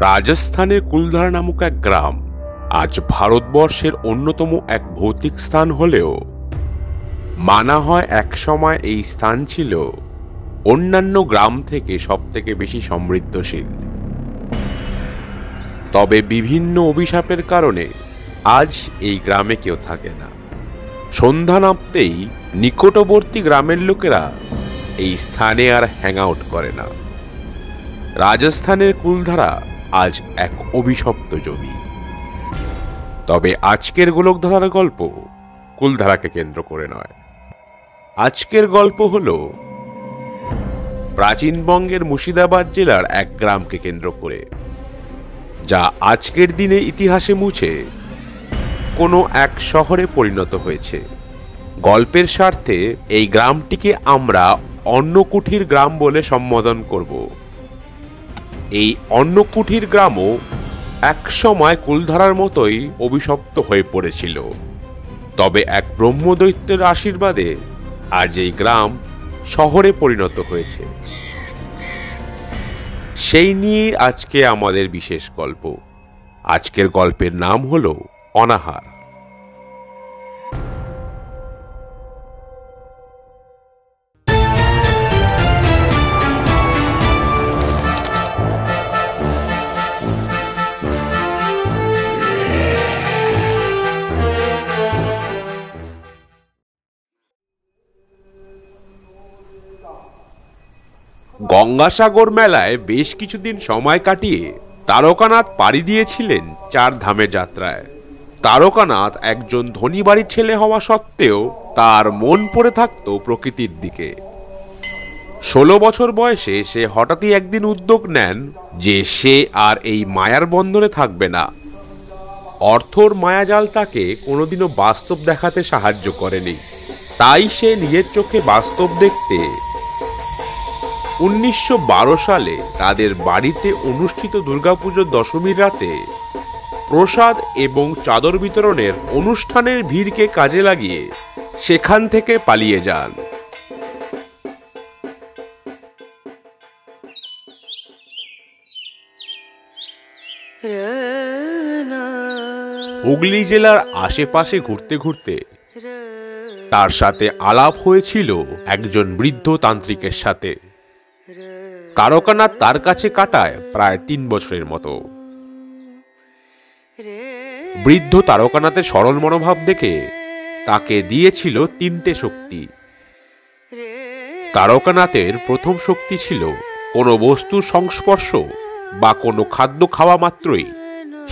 রাজস্থানের কুলধারা নামক এক গ্রাম আজ ভারতবর্ষের অন্যতম এক ভৌতিক স্থান হলেও মানা হয় একসময় এই স্থান ছিল অন্যান্য গ্রাম থেকে সবথেকে বেশি সমৃদ্ধশীল। তবে বিভিন্ন অভিশাপের কারণে আজ এই গ্রামে কেউ থাকে না। সন্ধ্যা নামতেই নিকটবর্তী গ্রামের লোকেরা এই স্থানে আর হ্যাং আউট করে না। রাজস্থানের কুলধারা আজ এক অভিশপ্ত জমি। তবে আজকের গোলকধারার গল্প কুলধারাকে কেন্দ্র করে নয়। আজকের গল্প হল প্রাচীনবঙ্গের মুর্শিদাবাদ জেলার এক গ্রামকে কেন্দ্র করে, যা আজকের দিনে ইতিহাসে মুছে কোনো এক শহরে পরিণত হয়েছে। গল্পের স্বার্থে এই গ্রামটিকে আমরা অন্নকুঠির গ্রাম বলে সম্বোধন করব। এই অন্নকুঠির গ্রামও একসময় কুলধারার মতোই অভিশপ্ত হয়ে পড়েছিল। তবে এক ব্রহ্মদৈত্যের আশীর্বাদে আজ এই গ্রাম শহরে পরিণত হয়েছে। সেই নিয়ে আজকে আমাদের বিশেষ গল্প। আজকের গল্পের নাম হলো অনাহার। গঙ্গাসাগর মেলায় বেশ কিছুদিন সময় কাটিয়ে তারকানাথ পাড়ি দিয়েছিলেন 4 ধামের যাত্রায়। তারকানাথ একজন ধনী বাড়ির ছেলে হওয়া সত্ত্বেও তার মন পড়ে থাকত প্রকৃতির দিকে। 16 বছর বয়সে সে হঠাৎই একদিন উদ্যোগ নেন যে সে আর এই মায়ার বন্ধনে থাকবে না। অর্থর মায়াজাল তাকে কোনোদিনও বাস্তব দেখাতে সাহায্য করেনি। তাই সে নিজের চোখে বাস্তব দেখতে 1912 সালে তাদের বাড়িতে অনুষ্ঠিত দুর্গাপুজোর দশমীর রাতে প্রসাদ এবং চাদর বিতরণের অনুষ্ঠানের ভিড়কে কাজে লাগিয়ে সেখান থেকে পালিয়ে যান। হুগলি জেলার আশেপাশে ঘুরতে ঘুরতে তার সাথে আলাপ হয়েছিল একজন বৃদ্ধ তান্ত্রিকের সাথে। তারকানাথ তার কাছে কাটায় প্রায় 3 বছরের মতো। বৃদ্ধ তারকানাথের সরল মনোভাব দেখে তাকে দিয়েছিল 3টে শক্তি। তারকানাথের প্রথম শক্তি ছিল কোনো বস্তুর সংস্পর্শ বা কোনো খাদ্য খাওয়া মাত্রই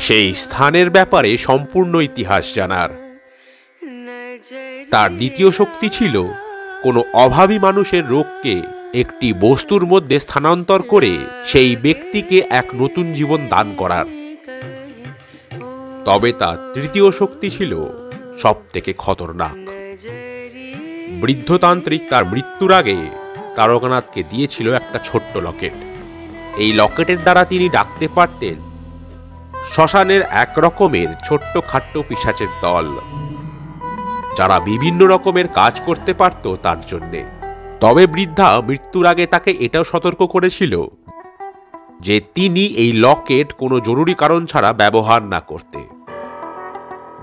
সেই স্থানের ব্যাপারে সম্পূর্ণ ইতিহাস জানার। তার দ্বিতীয় শক্তি ছিল কোনো অভাবী মানুষের রোগকে একটি বস্তুর মধ্যে স্থানান্তর করে সেই ব্যক্তিকে এক নতুন জীবন দান করার। তবে তার তৃতীয় শক্তি ছিল সবথেকে খতরনাক। বৃদ্ধতান্ত্রিক তার মৃত্যুর আগে তারকানাথকে দিয়েছিল একটা ছোট্ট লকেট। এই লকেটের দ্বারা তিনি ডাকতে পারতেন শ্মশানের এক রকমের ছোট্ট খাট্ট পিশাচের দল, যারা বিভিন্ন রকমের কাজ করতে পারত তার জন্যে। তবে বৃদ্ধা মৃত্যুর আগে তাকে এটাও সতর্ক করেছিল যে তিনি এই লকেট কোনো জরুরি কারণ ছাড়া ব্যবহার না করতে।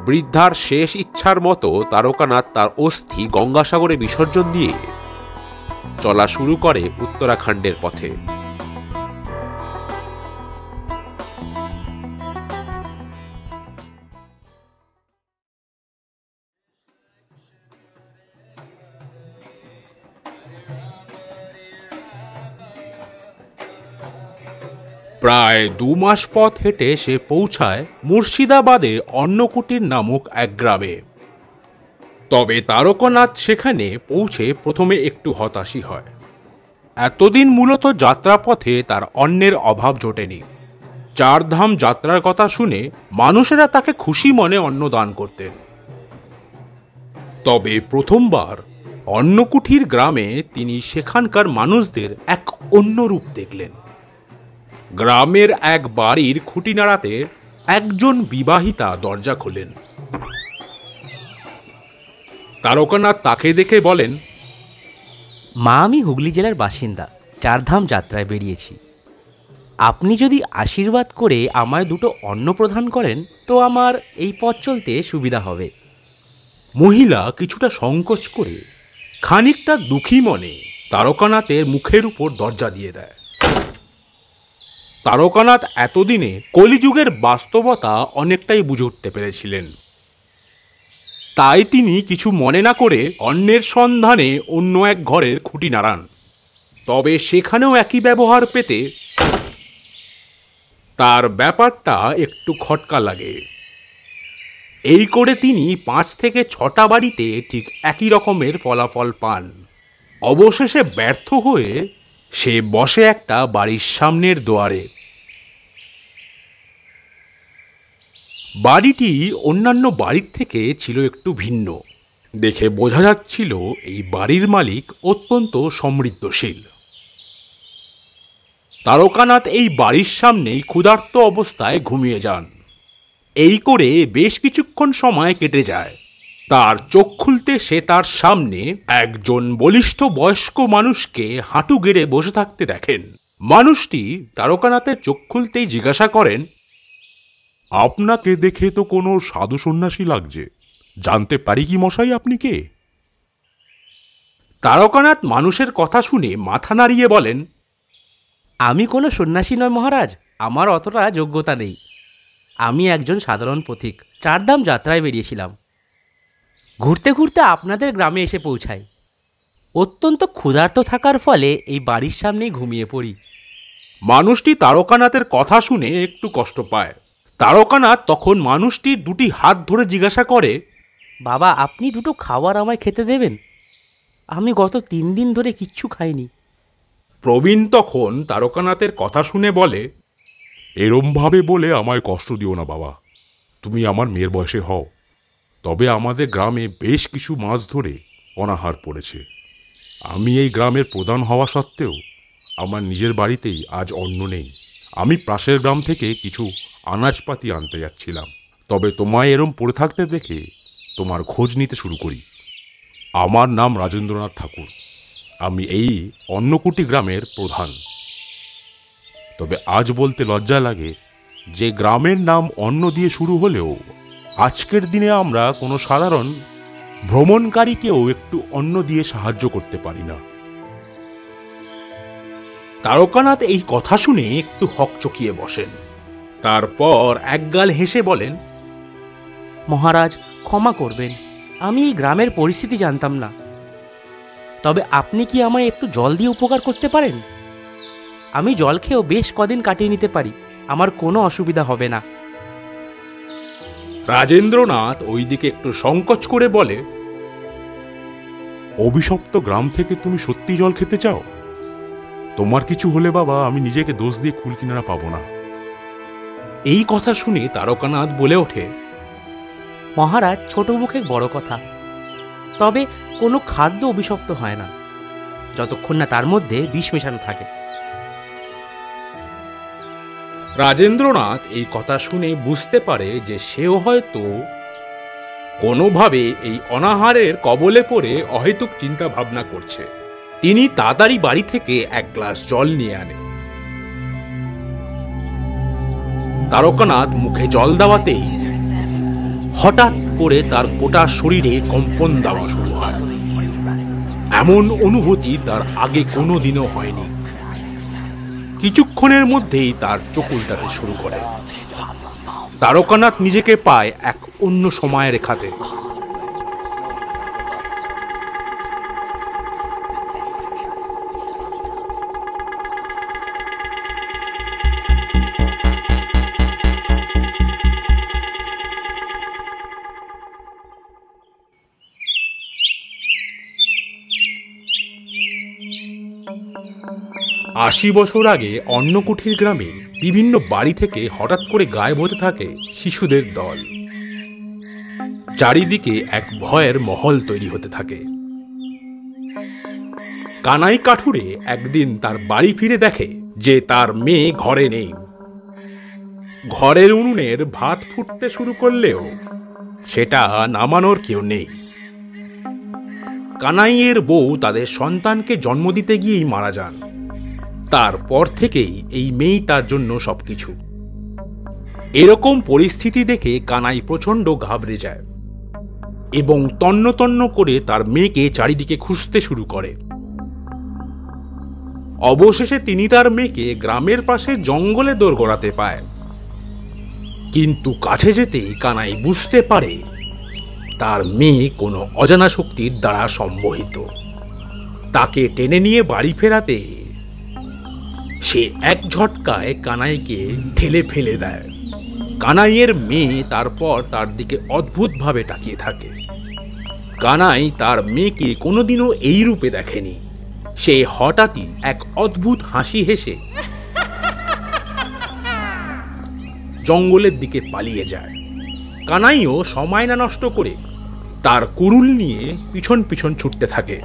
বৃদ্ধার শেষ ইচ্ছার মতো তারকানাথ তার অস্থি গঙ্গাসাগরে বিসর্জন দিয়ে চলা শুরু করে উত্তরাখণ্ডের পথে। প্রায় 2 মাস পথ হেঁটে সে পৌঁছায় মুর্শিদাবাদে অন্নকুটির নামক এক গ্রামে। তবে তারকানাথ সেখানে পৌঁছে প্রথমে একটু হতাশই হয়। এতদিন মূলত যাত্রাপথে তার অন্নের অভাব জোটেনি। 4 ধাম যাত্রার কথা শুনে মানুষেরা তাকে খুশি মনে অন্ন দান করতেন। তবে প্রথমবার অন্নকুঠির গ্রামে তিনি সেখানকার মানুষদের এক অন্য রূপ দেখলেন। গ্রামের এক বাড়ির খুঁটি নাড়াতে একজন বিবাহিতা দরজা খোলেন। তারকানাথ তাকে দেখে বলেন, মা, আমি হুগলি জেলার বাসিন্দা, 4 ধাম যাত্রায় বেরিয়েছি। আপনি যদি আশীর্বাদ করে আমায় দুটো অন্ন প্রদান করেন তো আমার এই পথ চলতে সুবিধা হবে। মহিলা কিছুটা সংকোচ করে খানিকটা দুঃখী মনে তারকানাথের মুখের উপর দরজা দিয়ে দেয়। তারকানাথ এতদিনে কলিযুগের বাস্তবতা অনেকটাই বুঝে উঠতে পেরেছিলেন। তাই তিনি কিছু মনে না করে অন্যের সন্ধানে অন্য এক ঘরের খুঁটি নাড়ান। তবে সেখানেও একই ব্যবহার পেতে তার ব্যাপারটা একটু খটকা লাগে। এই করে তিনি 5 থেকে 6টা বাড়িতে ঠিক একই রকমের ফলাফল পান। অবশেষে ব্যর্থ হয়ে সে বসে একটা বাড়ির সামনের দুয়ারে। বাড়িটি অন্যান্য বাড়ির থেকে ছিল একটু ভিন্ন। দেখে বোঝা যাচ্ছিল এই বাড়ির মালিক অত্যন্ত সমৃদ্ধশীল। তারকানাথ এই বাড়ির সামনেই ক্ষুধার্ত অবস্থায় ঘুমিয়ে যান। এই করে বেশ কিছুক্ষণ সময় কেটে যায়। তার চোখ খুলতে সে তার সামনে একজন বলিষ্ঠ বয়স্ক মানুষকে হাঁটু গেড়ে বসে থাকতে দেখেন। মানুষটি তারকানাথের চোখ খুলতেই জিজ্ঞাসা করেন, আপনাকে দেখে তো কোনো সাধু সন্ন্যাসী লাগছে, জানতে পারি কি মশাই আপনি কে? তারকানাথ মানুষের কথা শুনে মাথা নাড়িয়ে বলেন, আমি কোনো সন্ন্যাসী নয় মহারাজ, আমার অতটা যোগ্যতা নেই। আমি একজন সাধারণ পথিক, চারধাম যাত্রায় বেরিয়েছিলাম। ঘুরতে ঘুরতে আপনাদের গ্রামে এসে পৌঁছাই। অত্যন্ত ক্ষুধার্ত থাকার ফলে এই বাড়ির সামনেই ঘুমিয়ে পড়ি। মানুষটি তারকানাথের কথা শুনে একটু কষ্ট পায়। তারকানাথ তখন মানুষটির দুটি হাত ধরে জিজ্ঞাসা করে, বাবা, আপনি দুটো খাবার আমায় খেতে দেবেন? আমি গত 3 দিন ধরে কিচ্ছু খাইনি। প্রবীণ তখন তারকানাথের কথা শুনে বলে, এরমভাবে বলে আমায় কষ্ট দিও না বাবা, তুমি আমার মেয়ের বয়সে হও। তবে আমাদের গ্রামে বেশ কিছু মাস ধরে অনাহার পড়েছে। আমি এই গ্রামের প্রধান হওয়া সত্ত্বেও আমার নিজের বাড়িতেই আজ অন্ন নেই। আমি পাশের গ্রাম থেকে কিছু আনাজপাতি আনতে যাচ্ছিলাম, তবে তোমায় এরম পড়ে থাকতে দেখে তোমার খোঁজ নিতে শুরু করি। আমার নাম রাজেন্দ্রনাথ ঠাকুর, আমি এই অন্নকুটি গ্রামের প্রধান। তবে আজ বলতে লজ্জা লাগে যে গ্রামের নাম অন্ন দিয়ে শুরু হলেও আজকের দিনে আমরা কোনো সাধারণ ভ্রমণকারীকেও একটু অন্ন দিয়ে সাহায্য করতে পারি না। তারকানাথ এই কথা শুনে একটু হকচকিয়ে বসেন। তারপর একগাল হেসে বলেন, মহারাজ, ক্ষমা করবেন, আমি এই গ্রামের পরিস্থিতি জানতাম না। তবে আপনি কি আমায় একটু জল দিয়ে উপকার করতে পারেন? আমি জল খেয়েও বেশ কদিন কাটিয়ে নিতে পারি, আমার কোনো অসুবিধা হবে না। রাজেন্দ্রনাথ ওইদিকে একটু সংকোচ করে বলে, অভিশপ্ত গ্রাম থেকে তুমি সত্যি জল খেতে চাও? তোমার কিছু হলে বাবা আমি নিজেকে দোষ দিয়ে কুল কিনারা পাবো না। এই কথা শুনে তারকানাথ বলে ওঠে, মহারাজ, ছোট মুখে বড় কথা। তবে কোনো খাদ্য অভিশপ্ত হয় না যতক্ষণ না তার মধ্যে বিষ মেশানো থাকে। রাজেন্দ্রনাথ এই কথা শুনে বুঝতে পারে যে সেও হয়তো কোনোভাবে এই অনাহারের কবলে পড়ে অহেতুক চিন্তা ভাবনা করছে। তিনি তাড়াতাড়ি বাড়ি থেকে এক গ্লাস জল নিয়ে আনেন। তারকানাথ মুখে জল দেওয়াতেই হঠাৎ করে তার গোটা শরীরে কম্পন দেওয়া শুরু হয়। এমন অনুভূতি তার আগে কোনোদিনও হয়নি। কিছুক্ষণের মধ্যেই তার চোখ উল্টাতে শুরু করে। তারকানাথ নিজেকে পায় এক অন্য সময় রেখাতে। আশি বছর আগে অন্নকুঠির গ্রামে বিভিন্ন বাড়ি থেকে হঠাৎ করে গায়েব হতে থাকে শিশুদের দল। চারিদিকে এক ভয়ের মহল তৈরি হতে থাকে। কানাই কাঠুরে একদিন তার বাড়ি ফিরে দেখে যে তার মেয়ে ঘরে নেই। ঘরের উনুনের ভাত ফুটতে শুরু করলেও সেটা নামানোর কেউ নেই। কানাইয়ের বউ তাদের সন্তানকে জন্ম দিতে গিয়েই মারা যান। তারপর থেকেই এই মেয়েই তার জন্য সবকিছু। এরকম পরিস্থিতি দেখে কানাই প্রচণ্ড ঘাবড়ে যায় এবং তন্ন তন্ন করে তার মেয়েকে চারিদিকে খুঁজতে শুরু করে। অবশেষে তিনি তার মেয়েকে গ্রামের পাশে জঙ্গলে দোরগোড়াতে পায়। কিন্তু কাছে যেতেই কানাই বুঝতে পারে তার মেয়ে কোনো অজানা শক্তির দ্বারা সম্মোহিত। তাকে টেনে নিয়ে বাড়ি ফেরাতে সে এক ঝটকায় কানাইকে ঠেলে ফেলে দেয়। কানাইয়ের মেয়ে তারপর তার দিকে অদ্ভুতভাবে তাকিয়ে থাকে। কানাই তার মেয়েকে কোনোদিনও এই রূপে দেখেনি। সে হঠাৎই এক অদ্ভুত হাসি হেসে জঙ্গলের দিকে পালিয়ে যায়। কানাইও সময় না নষ্ট করে তার কুড়ুল নিয়ে পিছন পিছন ছুটতে থাকে।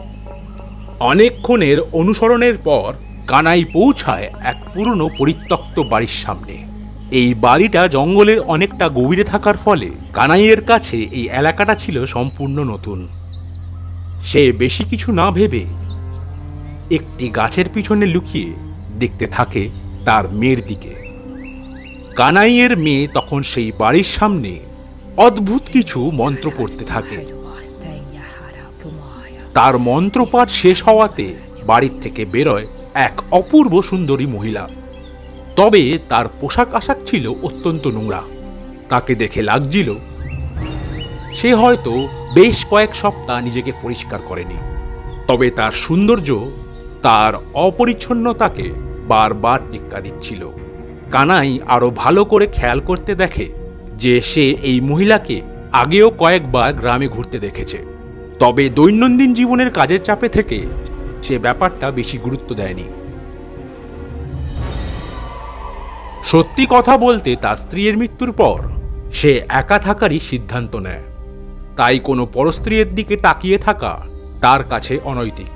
অনেকক্ষণের অনুসরণের পর কানাই পৌঁছায় এক পুরনো পরিত্যক্ত বাড়ির সামনে। এই বাড়িটা জঙ্গলের অনেকটা গভীরে থাকার ফলে কানাইয়ের কাছে এই এলাকাটা ছিল সম্পূর্ণ নতুন। সে বেশি কিছু না ভেবে একটি গাছের পিছনে লুকিয়ে দেখতে থাকে তার মেয়ের দিকে। কানাইয়ের মেয়ে তখন সেই বাড়ির সামনে অদ্ভুত কিছু মন্ত্র পড়তে থাকে। তার মন্ত্রপাঠ শেষ হওয়াতে বাড়ির থেকে বেরোয় এক অপূর্ব সুন্দরী মহিলা। তবে তার পোশাক আশাক ছিল অত্যন্ত নোংরা। তাকে দেখে লাগছিল সে হয়তো বেশ কয়েক সপ্তাহ নিজেকে পরিষ্কার করেনি। তবে তার সৌন্দর্য তার অপরিচ্ছন্নতাকে বারবার টিক্কা দিচ্ছিল। কানাই আরো ভালো করে খেয়াল করতে দেখে যে সে এই মহিলাকে আগেও কয়েকবার গ্রামে ঘুরতে দেখেছে। তবে দৈনন্দিন জীবনের কাজের চাপে থেকে সে ব্যাপারটা বেশি গুরুত্ব দেয়নি। সত্যি কথা বলতে তার স্ত্রীর মৃত্যুর পর সে একা থাকারই সিদ্ধান্ত নেয়। তাই কোনো পরস্ত্রীর দিকে তাকিয়ে থাকা তার কাছে অনৈতিক।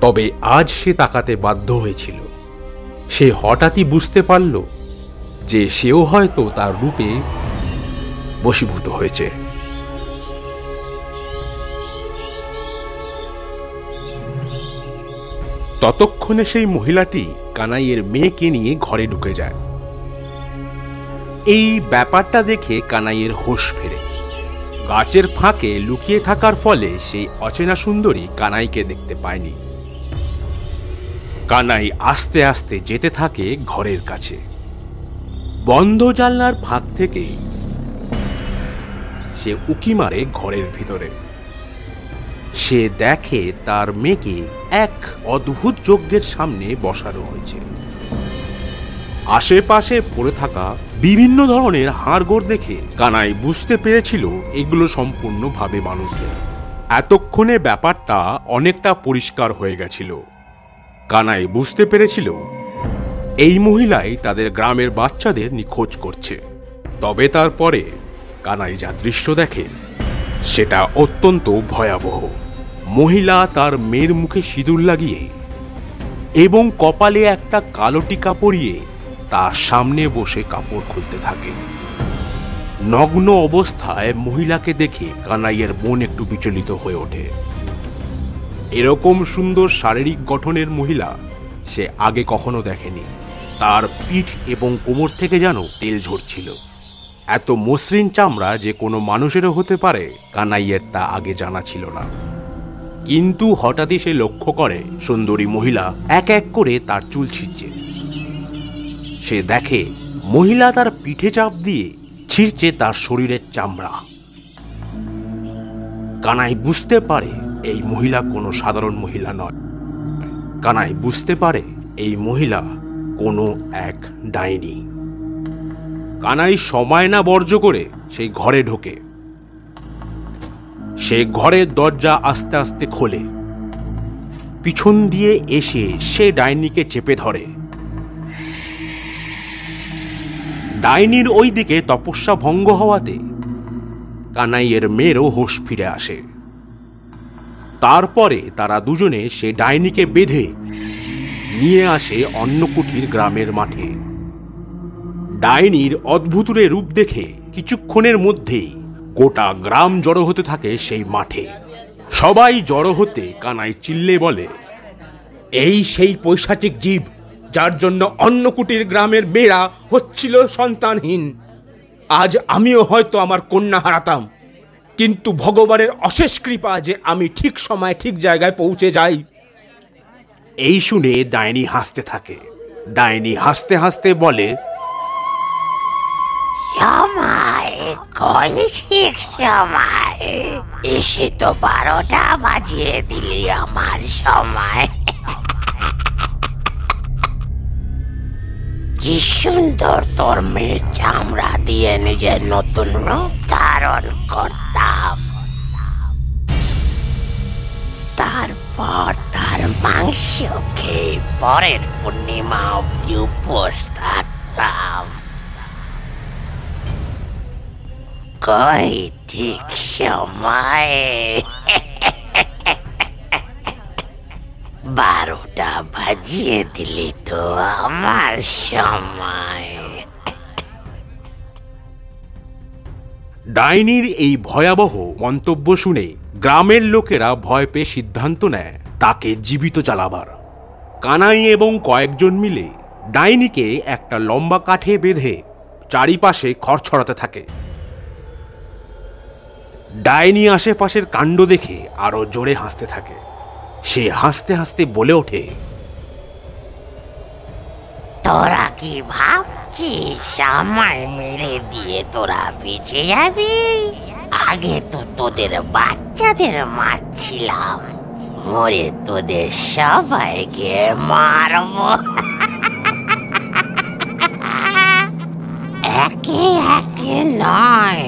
তবে আজ সে তাকাতে বাধ্য হয়েছিল। সে হঠাৎই বুঝতে পারল যে সেও হয়তো তার রূপে বশীভূত হয়েছে। ততক্ষণে সেই মহিলাটি কানাইয়ের মেয়েকে নিয়ে ঘরে ঢুকে যায়। এই ব্যাপারটা দেখে কানাইয়ের হোশ ফেরে। গাছের ফাঁকে লুকিয়ে থাকার ফলে সেই অচেনা সুন্দরী কানাইকে দেখতে পায়নি। কানাই আস্তে আস্তে যেতে থাকে ঘরের কাছে। বন্ধ জানলার ফাঁক থেকেই সে উকি মারে ঘরের ভিতরে। সে দেখে তার মেয়েকে এক অদ্ভুত যজ্ঞের সামনে বসানো হয়েছে। আশেপাশে পড়ে থাকা বিভিন্ন ধরনের হাড়গোড় দেখে কানাই বুঝতে পেরেছিল এগুলো সম্পূর্ণভাবে মানুষদের। এতক্ষণে ব্যাপারটা অনেকটা পরিষ্কার হয়ে গেছিল। কানাই বুঝতে পেরেছিল এই মহিলাই তাদের গ্রামের বাচ্চাদের নিখোঁজ করছে। তবে তারপরে কানাই যা দৃশ্য দেখে সেটা অত্যন্ত ভয়াবহ। মহিলা তার মেয়ের মুখে সিঁদুর লাগিয়ে এবং কপালে একটা কালো টিকা পরিয়ে তার সামনে বসে কাপড় খুলতে থাকে। নগ্ন অবস্থায় মহিলাকে দেখে কানাইয়ের মন একটু বিচলিত হয়ে ওঠে। এরকম সুন্দর শারীরিক গঠনের মহিলা সে আগে কখনো দেখেনি। তার পিঠ এবং কোমর থেকে যেন তেল ঝরছিল। এত মসৃণ চামড়া যে কোনো মানুষেরও হতে পারে কানাইয়ের তা আগে জানা ছিল না। কিন্তু হঠাৎই সে লক্ষ্য করে সুন্দরী মহিলা এক এক করে তার চুল ছিঁড়ছে। সে দেখে মহিলা তার পিঠে চাপ দিয়ে ছিঁড়ছে তার শরীরের চামড়া। কানাই বুঝতে পারে এই মহিলা কোনো সাধারণ মহিলা নয়। কানাই বুঝতে পারে এই মহিলা কোনো এক ডাইনি। কানাই সময় না বর্জ্য করে সেই ঘরে ঢোকে। সে ঘরের দরজা আস্তে আস্তে খোলে। পিছন দিয়ে এসে সে ডাইনিকে চেপে ধরে। ডাইনির ওই দিকে তপস্যা ভঙ্গ হওয়াতে কানাইয়ের মেয়েরও হোশ ফিরে আসে। তারপরে তারা দুজনে সে ডাইনিকে বেঁধে নিয়ে আসে অন্নকুঠির গ্রামের মাঠে। ডাইনির অদ্ভুতুরে রূপ দেখে কিছুক্ষণের মধ্যেই গোটা গ্রাম জড়ো হতে থাকে সেই মাঠে। সবাই জড়ো হতে কানাই চিল্লে বলে, এই সেই পৈশাচিক জীব যার জন্য অন্নকুটির গ্রামের মেয়েরা হচ্ছিল সন্তানহীন। আজ আমিও হয়তো আমার কন্যা হারাতাম, কিন্তু ভগবানের অশেষ কৃপা যে আমি ঠিক সময় ঠিক জায়গায় পৌঁছে যাই। এই শুনে ডাইনি হাসতে থাকে। ডাইনি হাসতে হাসতে বলে, সময় কই ঠিক সময়, এসে তো 12টা বাজিয়ে দিলি আমার সময়। কি সুন্দর তোর মেয়ের চামড়া দিয়ে নিজের নতুন রূপ ধারণ করতাম, তারপর তার মাংস খেয়ে পরের পূর্ণিমা অব্দি উপোস থাকতাম। কই ঠিক সময়, 12টা বাজিয়ে দিলি তো আমার সময়। ডাইনির এই ভয়াবহ মন্তব্য শুনে গ্রামের লোকেরা ভয় পেয়ে সিদ্ধান্ত নেয় তাকে জীবিত জ্বালাবার। কানাই এবং কয়েকজন মিলে ডাইনিকে একটা লম্বা কাঠে বেঁধে চারিপাশে খড় ছড়াতে থাকে। ডাইনি আশেপাশের কাণ্ড দেখে আরো জোরে হাসতে থাকে। সে হাসতে হাসতে বলে ওঠে, তোরা কি ভাবছিস আমায় মেরে দিয়ে তোরা বেঁচে যাবি? আগে তো তোদের বাচ্চাদের মারছিলাম, মরে তোদের সবাইকে মারবো। একে একে নয়,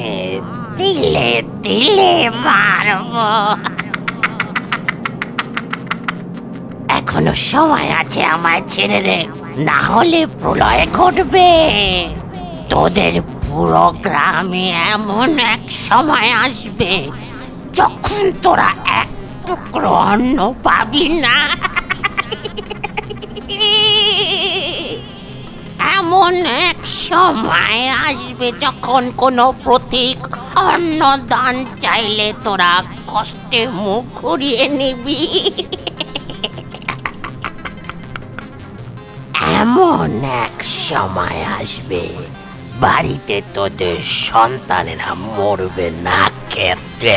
তিলে তিলে মারবো। এখনো সময় আছে, আমায় ছেড়ে দে, না হলে প্রলয় ঘটবে। তোদের পুরো গ্রামে এমন এক সময় আসবে যখন তোরা এক টুকরো অন্ন পাবি না। এমন এক সময় আসবে যখন কোনো প্রতীক অন্নদান চাইলে তোরা কষ্টে মুখ ঘুরিয়ে নিবি। এমন এক সময় আসবে বাড়িতে তোদের সন্তানেরা মরবে না খেতে।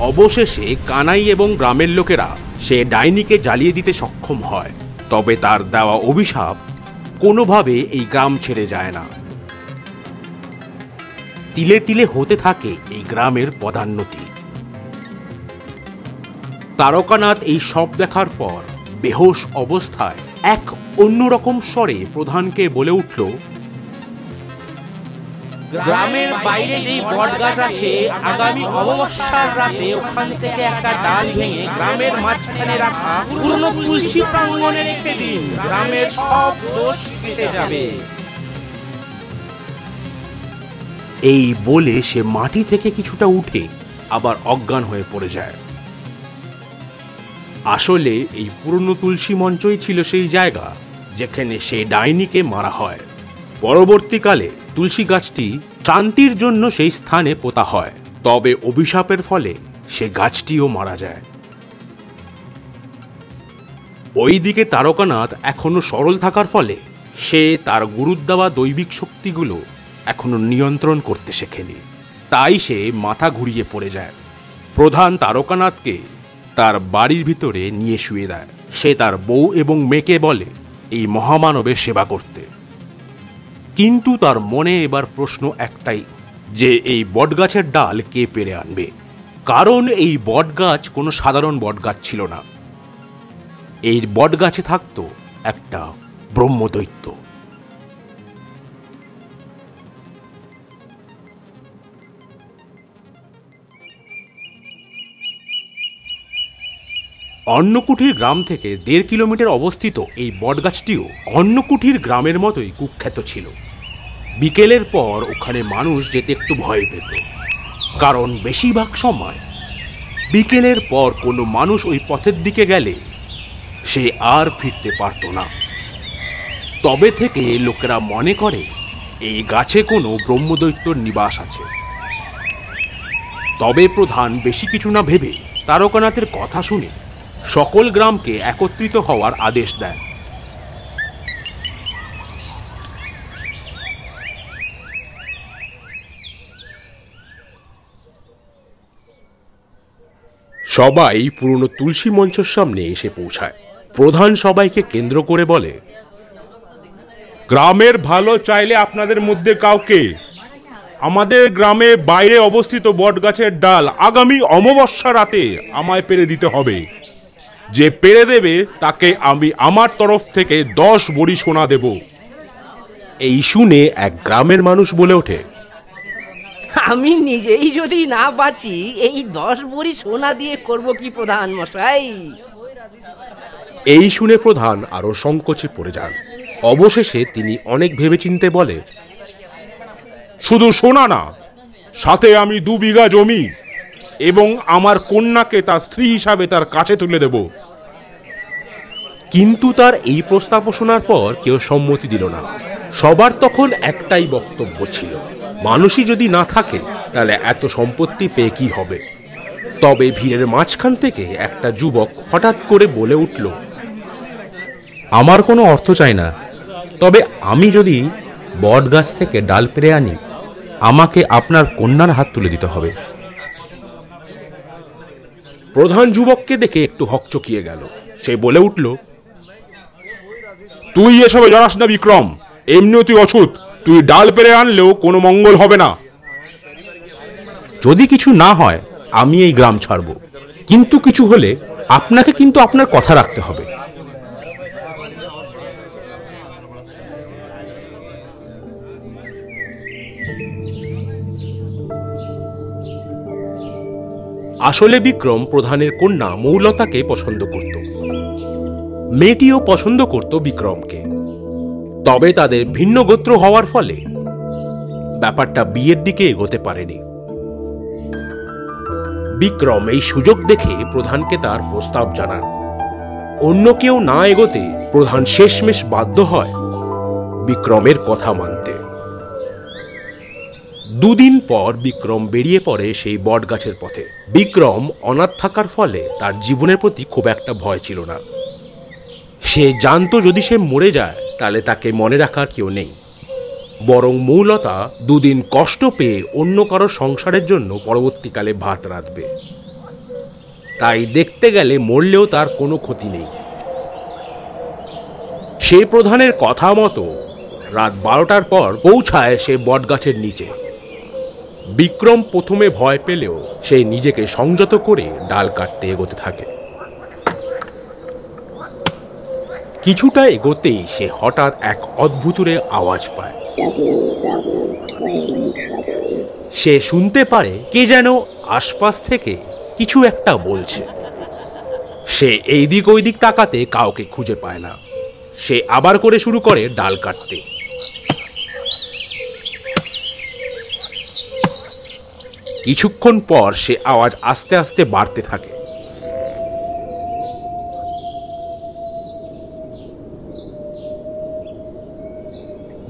অবশেষে কানাই এবং গ্রামের লোকেরা সে ডাইনিকে জ্বালিয়ে দিতে সক্ষম হয়। তবে তার দেওয়া অভিশাপ কোনোভাবে এই গ্রাম ছেড়ে যায় না। তিলে তিলে হতে থাকে এই গ্রামের পদান্নতি। তারকানাথ এই সব দেখার পর বেহোশ অবস্থায় এক অন্যরকম স্বরে প্রধানকে বলে উঠল, গ্রামের বাইরে যে বটগাছ আছে, আগামী অমাবস্যার রাতে ওখান থেকে একটা ডাল ভেঙে গ্রামের মাঝখানে রাখা পুরনো তুলসী প্রাঙ্গণে রেখে দিন। গ্রামের সব দোষ কেটে যাবে। এই বলে সে মাটি থেকে কিছুটা উঠে আবার অজ্ঞান হয়ে পড়ে যায়। আসলে এই পুরনো তুলসী মঞ্চই ছিল সেই জায়গা যেখানে সে ডাইনিকে মারা হয়। পরবর্তীকালে তুলসী গাছটি শান্তির জন্য সেই স্থানে পোতা হয়, তবে অভিশাপের ফলে সে গাছটিও মারা যায়। ওইদিকে তারকানাথ এখনো সরল থাকার ফলে সে তার গুরুর দেওয়া দৈবিক শক্তিগুলো এখনো নিয়ন্ত্রণ করতে শেখেনি, তাই সে মাথা ঘুরিয়ে পড়ে যায়। প্রধান তারকানাথকে তার বাড়ির ভিতরে নিয়ে শুয়ে দেয়। সে তার বউ এবং মেয়েকে বলে এই মহামানবের সেবা করতে। কিন্তু তার মনে এবার প্রশ্ন একটাই, যে এই বটগাছের ডাল কে পেরে আনবে? কারণ এই বটগাছ কোনো সাধারণ বটগাছ ছিল না। এই বটগাছে থাকতো একটা ব্রহ্মদৈত্য। অন্নকুঠির গ্রাম থেকে 1.5 কিলোমিটার অবস্থিত এই বটগাছটিও অন্নকুঠির গ্রামের মতোই কুখ্যাত ছিল। বিকেলের পর ওখানে মানুষ যেতে একটু ভয় পেত, কারণ বেশিরভাগ সময় বিকেলের পর কোনো মানুষ ওই পথের দিকে গেলে সে আর ফিরতে পারত না। তবে থেকে লোকেরা মনে করে এই গাছে কোনো ব্রহ্মদৈত্যর নিবাস আছে। তবে প্রধান বেশি কিছু না ভেবে তারকানাথের কথা শুনে সকল গ্রামকে একত্রিত হওয়ার আদেশ দেয়। সবাই পুরনো তুলসী মঞ্চের সামনে এসে পৌঁছায়। প্রধান সবাইকে কেন্দ্র করে বলে, গ্রামের ভালো চাইলে আপনাদের মধ্যে কাউকে আমাদের গ্রামে বাইরে অবস্থিত বটগাছের ডাল আগামী অমাবস্যা রাতে আমায় পেরে দিতে হবে। যে পেরে দেবে তাকে আমি আমার তরফ থেকে 10 বড়ি সোনা দেব। এই শুনে এক গ্রামের মানুষ বলে ওঠে, আমি নিজেই যদি না বাঁচি এই 10 ভরি সোনা দিয়ে করব কি প্রধান মশাই? এই শুনে প্রধান আরো সংকোচে পড়ে যান। অবশেষে তিনি অনেক ভেবেচিন্তে বলে, শুধু সোনা না, সাথে আমি 2 বিঘা জমি এবং আমার কন্যাকে তার স্ত্রী হিসাবে তার কাছে তুলে দেব। কিন্তু তার এই প্রস্তাব শোনার পর কেউ সম্মতি দিল না। সবার তখন একটাই বক্তব্য ছিল, মানুষই যদি না থাকে তাহলে এত সম্পত্তি পেয়ে কি হবে। তবে ভিড়ের মাঝখান থেকে একটা যুবক হঠাৎ করে বলে উঠল, আমার কোনো অর্থ চাই না, তবে আমি যদি বট গাছ থেকে ডাল পেরে আনি আমাকে আপনার কন্যার হাত তুলে দিতে হবে। প্রধান যুবককে দেখে একটু হকচকিয়ে গেল। সে বলে উঠল, তুই এসবে জানাস না বিক্রম, এমনিও তুই অছুত, তুই ডাল পেরে আনলেও কোনো মঙ্গল হবে না। যদি কিছু না হয় আমি এই গ্রাম ছাড়ব, কিন্তু কিছু হলে আপনাকে কিন্তু আপনার কথা রাখতে হবে। আসলে বিক্রম প্রধানের কন্যা মৌলতাকে পছন্দ করত। মেয়েটিও পছন্দ করত বিক্রমকে। তবে তাদের ভিন্ন গোত্র হওয়ার ফলে ব্যাপারটা বিয়ের দিকে এগোতে পারেনি। বিক্রম এই সুযোগ দেখে প্রধানকে তার প্রস্তাব জানান। অন্য কেউ না এগোতে প্রধান শেষমেশ বাধ্য হয় বিক্রমের কথা মানতে। 2 দিন পর বিক্রম বেরিয়ে পড়ে সেই বটগাছের পথে। বিক্রম অনাথ থাকার ফলে তার জীবনের প্রতি খুব একটা ভয় ছিল না। সে জানতো যদি সে মরে যায় তাহলে তাকে মনে রাখার কেউ নেই, বরং মৌলতা 2 দিন কষ্ট পেয়ে অন্য কারো সংসারের জন্য পরবর্তীকালে ভাত রাঁধবে। তাই দেখতে গেলে মরলেও তার কোনো ক্ষতি নেই। সে প্রধানের কথা মতো রাত 12টার পর পৌঁছায় সে বটগাছের নিচে। বিক্রম প্রথমে ভয় পেলেও সে নিজেকে সংযত করে ডাল কাটতে এগোতে থাকে। কিছুটা এগোতেই সে হঠাৎ এক অদ্ভুতুরে আওয়াজ পায়। সে শুনতে পারে কে যেন আশপাশ থেকে কিছু একটা বলছে। সে এইদিক ওইদিক তাকাতে কাউকে খুঁজে পায় না। সে আবার করে শুরু করে ডাল কাটতে। কিছুক্ষণ পর সে আওয়াজ আস্তে আস্তে বাড়তে থাকে।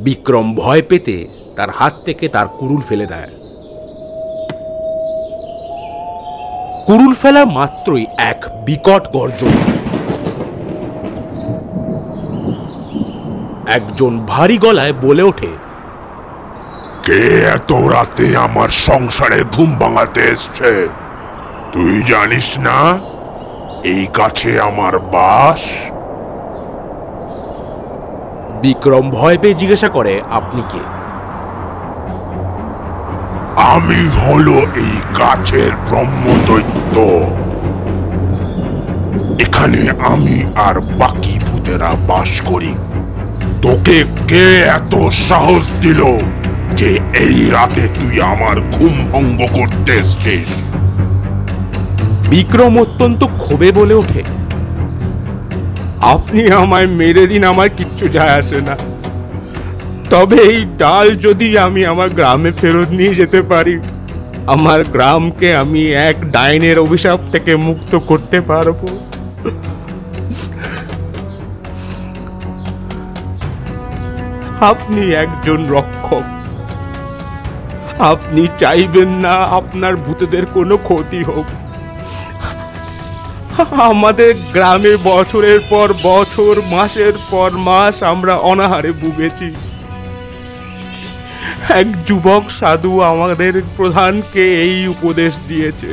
বিক্রম ভয় পেতে তার হাত থেকে তার কুড়ুল ফেলে দেয়। কুড়ুল ফেলা মাত্রই এক বিকট গর্জন। একজন ভারী গলায় বলে ওঠে, কে এত রাতে আমার সংসারে ঘুম ভাঙাতে এসছে? তুই জানিস না এই গাছে আমার বাস? বিক্রম ভয় পেয়ে জিজ্ঞাসা করে, আপনি কে? আমি হলো এই গাছের ব্রহ্মদৈত্য। এখানে আমি আর বাকি ভূতেরা বাস করি। তোকে কে এত সাহস দিল যে এই রাতে তুই আমার ঘুম ভঙ্গ করতে এসছিস? বিক্রম অত্যন্ত ক্ষোভে বলে ওঠে, আপনি আমায় মেরে দিন, আমার কিচ্ছু যায় আসে না। তবে এই ডাল যদি আমি আমার গ্রামে ফেরত নিয়ে যেতে পারি, আমার গ্রামকে আমি এক ডাইনের অভিশাপ থেকে মুক্ত করতে পারবো। আপনি একজন রক্ষক, আপনি চাইবেন না আপনার ভূতেদের কোনো ক্ষতি হোক। আমাদের গ্রামে বছরের পর বছর, মাসের পর মাস আমরা অনাহারে ভুগেছি। এক যুবক সাধু আমাদের প্রধানকে এই উপদেশ দিয়েছে,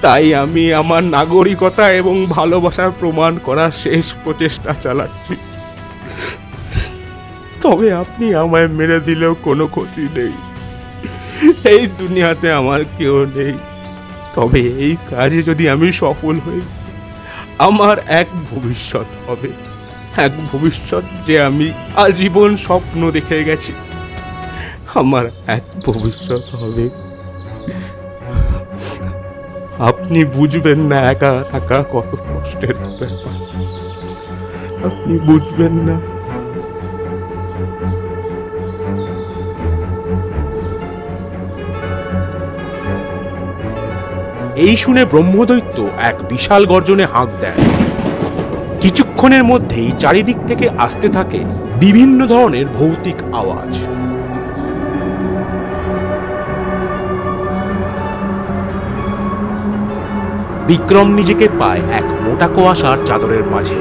তাই আমি আমার নাগরিকতা এবং ভালোবাসার প্রমাণ করার শেষ প্রচেষ্টা চালাচ্ছি। তবে আপনি আমায় মেরে দিলেও কোনো ক্ষতি নেই। এই দুনিয়াতে আমার কেউ নেই। তবে এই কাজে যদি আমি সফল হই, আমার এক ভবিষ্যৎ হবে, এক ভবিষ্যৎ যে আমি আজীবন স্বপ্ন দেখে গেছি। আমার এক ভবিষ্যৎ হবে। আপনি বুঝবেন না একা থাকা কত কষ্টের ব্যাপার, আপনি বুঝবেন না। এই শুনে ব্রহ্মদৈত্য এক বিশাল গর্জনে হাঁক দেয়। কিছুক্ষণের মধ্যেই চারিদিক থেকে আসতে থাকে বিভিন্ন ধরনের ভৌতিক আওয়াজ। বিক্রম নিজেকে পায় এক মোটা কুয়াশার চাদরের মাঝে।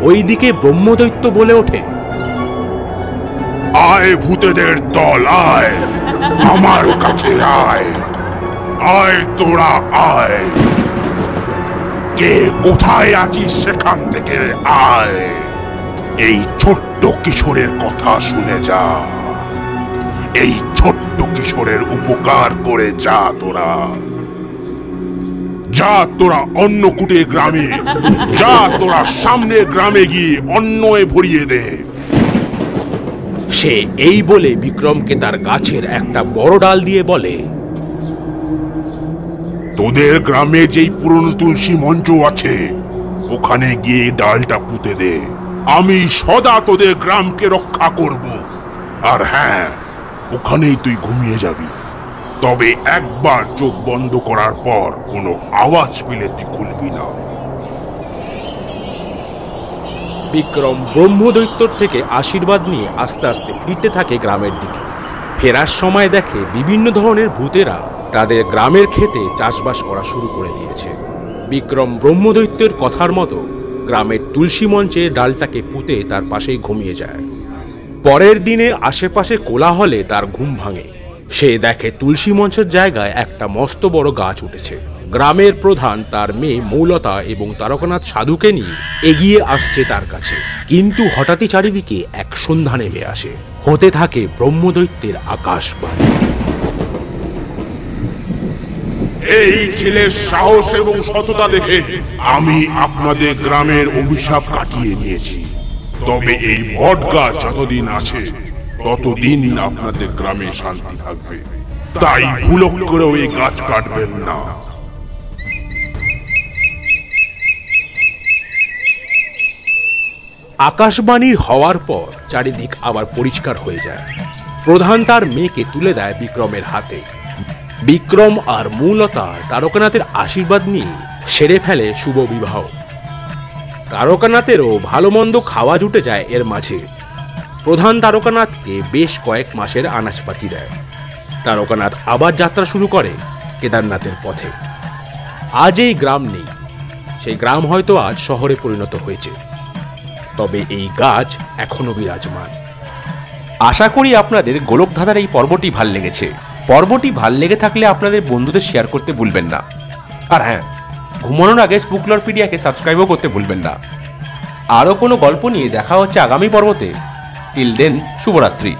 ওইদিকে ব্রহ্মদৈত্য বলে ওঠে, আয় ভূতেদের দল, আয় আমার কাছে আয়, আয় তোরা আয়, কে কোথায় আছিস সেখান থেকে আয়, এই ছোট্ট কিশোরের কথা শুনে যা, এই ছোট্ট কিশোরের উপকার করে যা তোরা, যা তোরা অন্নকূটের গ্রামে, যা তোরা সামনের গ্রামে গিয়ে অন্নয়ে ভরিয়ে দে। সে এই বলে বিক্রমকে তার গাছের একটা বড় ডাল দিয়ে বলে, তোদের গ্রামে যেই পুরনো তুলসী মঞ্চ আছে, ওখানে গিয়ে ডালটা পুঁতে দে। আমি সদা তোদের গ্রামকে রক্ষা করব। আর হ্যাঁ, ওখানেই তুই ঘুমিয়ে যাবি। তবে একবার চোখ বন্ধ করার পর কোনো আওয়াজ পেলে তুই খুলবি না। বিক্রম ব্রহ্মদৈত্যর থেকে আশীর্বাদ নিয়ে আস্তে আস্তে ফিরতে থাকে গ্রামের দিকে। ফেরার সময় দেখে বিভিন্ন ধরনের ভূতেরা তাদের গ্রামের ক্ষেতে চাষবাস করা শুরু করে দিয়েছে। বিক্রম ব্রহ্মদৈত্যের কথার মতো গ্রামের তুলসী মঞ্চে ডালটাকে পুঁতে তার পাশেই ঘুমিয়ে যায়। পরের দিনে আশেপাশে কোলাহলে তার ঘুম ভাঙে। সে দেখে তুলসী মঞ্চের জায়গায় একটা মস্ত বড় গাছ উঠেছে। গ্রামের প্রধান তার মেয়ে মৌলতা এবং তারকানাথ সাধুকে নিয়ে এগিয়ে আসছে তার কাছে। কিন্তু হঠাৎই চারিদিকে এক সন্ধ্যা নেমে আসে। হতে থাকে ব্রহ্মদৈত্যের আকাশবাণী। এই ছেলের সাহস এবং সততা দেখে আমি আপনাদের গ্রামের অভিশাপ কাটিয়ে নিয়েছি। তবে এই বট গাছ যতদিন আছে ততদিন আপনাদের গ্রামে শান্তি থাকবে। তাই ভুল করেও এই গাছ কাটবেন না। আকাশবাণীর হওয়ার পর চারিদিক আবার পরিষ্কার হয়ে যায়। প্রধান তার মেয়েকে তুলে দেয় বিক্রমের হাতে। বিক্রম আর মৌলতা তারকানাথের আশীর্বাদ নিয়ে সেরে ফেলে শুভ বিবাহ। তারকানাথেরও ভালো মন্দ খাওয়া জুটে যায় এর মাঝে। প্রধান তারকানাথকে বেশ কয়েক মাসের আনাজপাতি দেয়। তারকানাথ আবার যাত্রা শুরু করে কেদারনাথের পথে। আজ এই গ্রাম নেই, সেই গ্রাম হয়তো আজ শহরে পরিণত হয়েছে, তবে এই গাছ এখনো বিরাজমান। আশা করি আপনাদের গোলকধাঁধার এই পর্বটি ভাল লেগেছে। পর্বটি ভাল লেগে থাকলে আপনাদের বন্ধুদের শেয়ার করতে ভুলবেন না। আর হ্যাঁ, ঘুমানোর আগে স্পুকলরপিডিয়াকে সাবস্ক্রাইবও করতে ভুলবেন না। আরও কোনো গল্প নিয়ে দেখা হচ্ছে আগামী পর্বতে। টিল দেন, শুভরাত্রি।